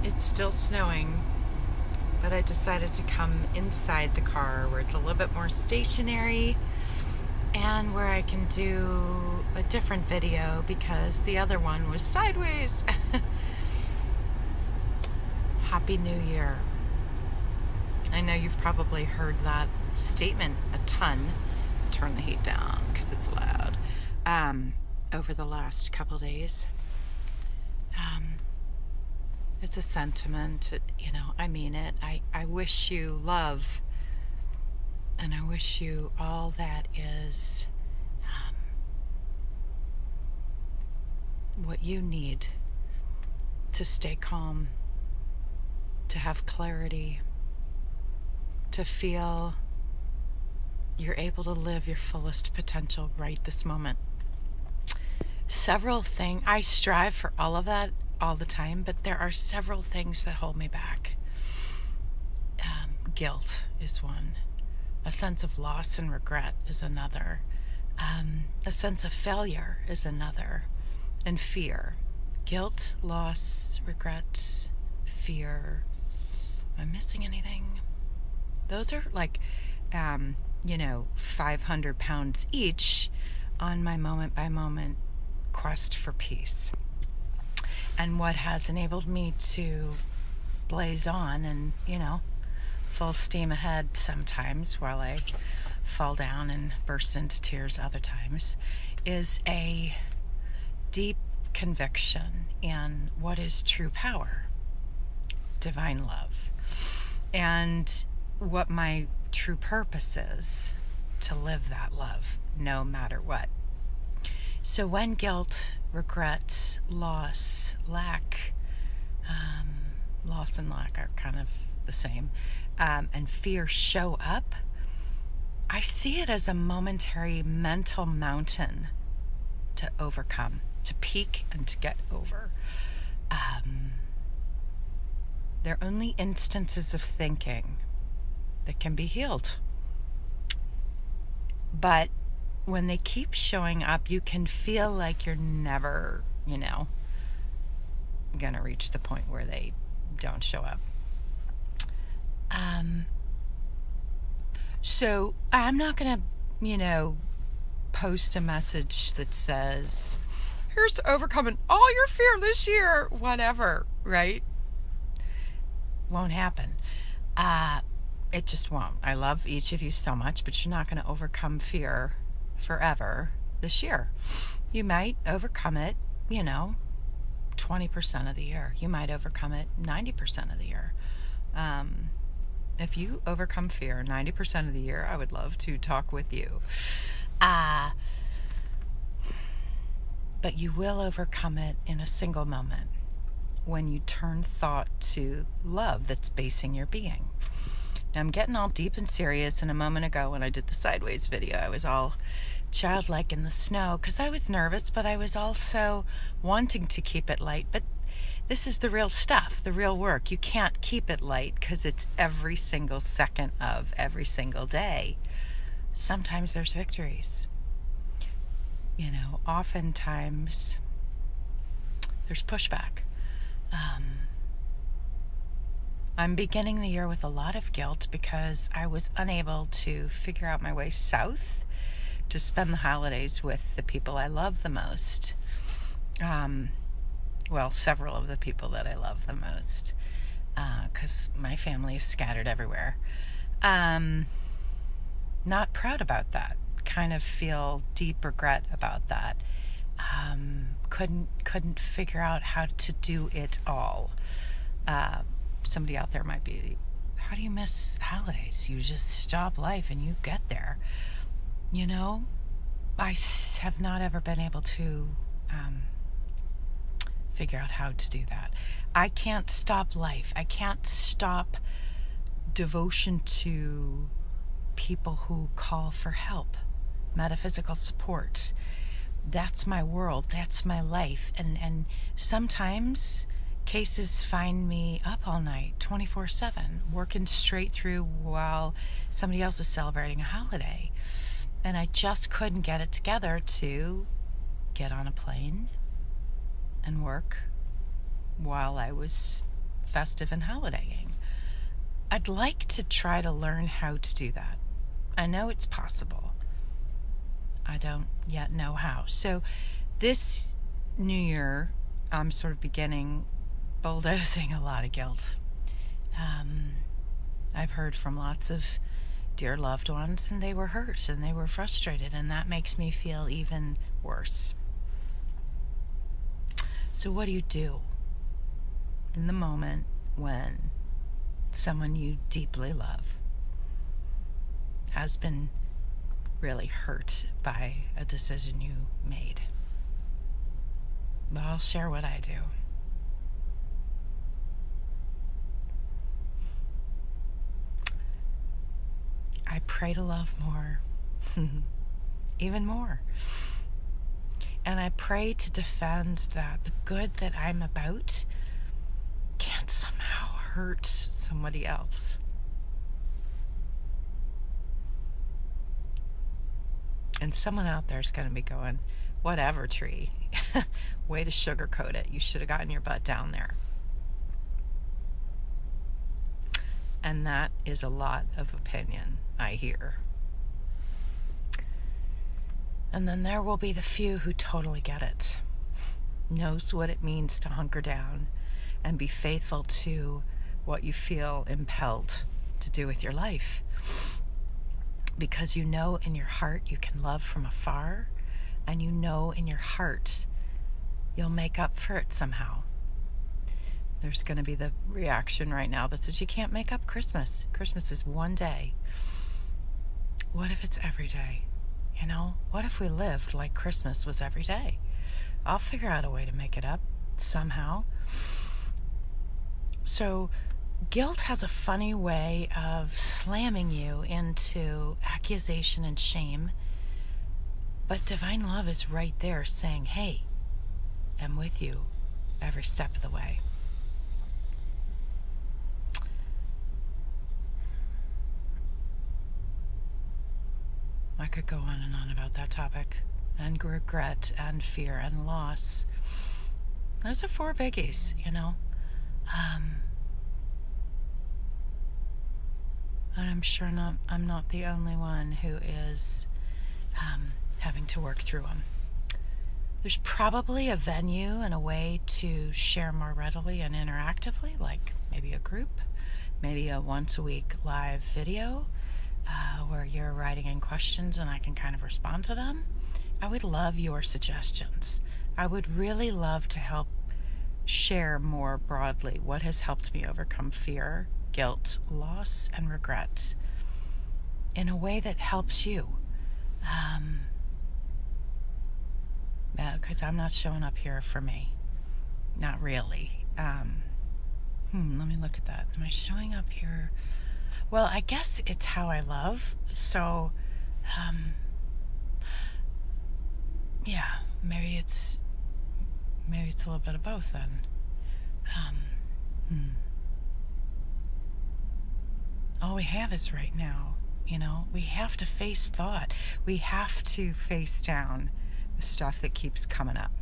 It's still snowing, but I decided to come inside the car where it's a little bit more stationary and where I can do a different video because the other one was sideways. Happy New Year. I know you've probably heard that statement a ton. Turn the heat down because it's loud. Over the last couple days. It's a sentiment, I mean it. I wish you love, and I wish you all that is what you need to stay calm, to have clarity, to feel you're able to live your fullest potential right this moment. Several things, I strive for all of that all the time, but there are several things that hold me back. Guilt is one. A sense of loss and regret is another. A sense of failure is another. And fear. Guilt, loss, regret, fear. Am I missing anything? Those are like, 500 pounds each on my moment by moment quest for peace. And what has enabled me to blaze on and, full steam ahead sometimes while I fall down and burst into tears other times is a deep conviction in what is true power, divine love, and what my true purpose is to live that love no matter what. So when guilt, regret, loss, lack, loss and lack are kind of the same, and fear show up, I see it as a momentary mental mountain to overcome, to peak and to get over. They're only instances of thinking that can be healed. But when they keep showing up, you can feel like you're never, gonna reach the point where they don't show up. So I'm not gonna, post a message that says, here's to overcoming all your fear this year, whatever, right? Won't happen. It just won't. I love each of you so much, but you're not going to overcome fear forever this year. You might overcome it, 20% of the year. You might overcome it 90% of the year. If you overcome fear 90% of the year, I would love to talk with you. But you will overcome it in a single moment when you turn thought to love that's basing your being. Now, I'm getting all deep and serious, and a moment ago when I did the sideways video, I was all childlike in the snow because I was nervous, but I was also wanting to keep it light. But this is the real stuff, the real work. You can't keep it light because it's every single second of every single day. Sometimes there's victories. Oftentimes there's pushback. I'm beginning the year with a lot of guilt because I was unable to figure out my way south to spend the holidays with the people I love the most. Several of the people that I love the most, because my family is scattered everywhere. Not proud about that. Kind of feel deep regret about that. Couldn't figure out how to do it all. Somebody out there might be, how do you miss holidays? You just stop life and you get there. I have not ever been able to figure out how to do that. I can't stop life. I can't stop devotion to people who call for help, metaphysical support. That's my world. That's my life. And sometimes cases find me up all night, 24/7, working straight through while somebody else is celebrating a holiday. And I just couldn't get it together to get on a plane and work while I was festive and holidaying. I'd like to try to learn how to do that. I know it's possible. I don't yet know how. So this new year, I'm sort of beginning bulldozing a lot of guilt. I've heard from lots of dear loved ones, and they were hurt and they were frustrated, and that makes me feel even worse. So what do you do in the moment when someone you deeply love has been really hurt by a decision you made? Well, I'll share what I do. I pray to love more, even more. And I pray to defend that the good that I'm about can't somehow hurt somebody else. And someone out there is going to be going, whatever, Tree. Way to sugarcoat it. You should have gotten your butt down there. And that is a lot of opinion, I hear. And then there will be the few who totally get it, knows what it means to hunker down and be faithful to what you feel impelled to do with your life. Because you know in your heart you can love from afar, and you know in your heart you'll make up for it somehow. There's going to be the reaction right now that says you can't make up Christmas. Christmas is one day. What if it's every day? You know, what if we lived like Christmas was every day? I'll figure out a way to make it up somehow. So guilt has a funny way of slamming you into accusation and shame. But divine love is right there saying, hey, I'm with you every step of the way. I could go on and on about that topic, and regret and fear and loss. Those are 4 biggies, you know. And I'm sure I'm not the only one who is having to work through them. There's probably a venue and a way to share more readily and interactively, like maybe a group, maybe a once-a-week live video where you're writing in questions and I can kind of respond to them. I would love your suggestions. I would really love to help share more broadly what has helped me overcome fear, guilt, loss, and regret in a way that helps you. Because I'm not showing up here for me. Not really. Let me look at that. Am I showing up here? Well, I guess it's how I love. So, yeah, maybe it's a little bit of both then. All we have is right now, you know. We have to face thought. We have to face down the stuff that keeps coming up.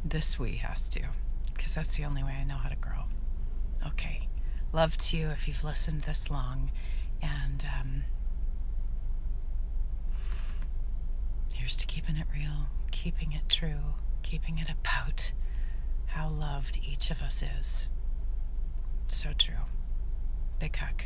This we has to, because that's the only way I know how to grow. Okay. Love to you if you've listened this long. And here's to keeping it real, keeping it true, keeping it about how loved each of us is. So true. Big hug.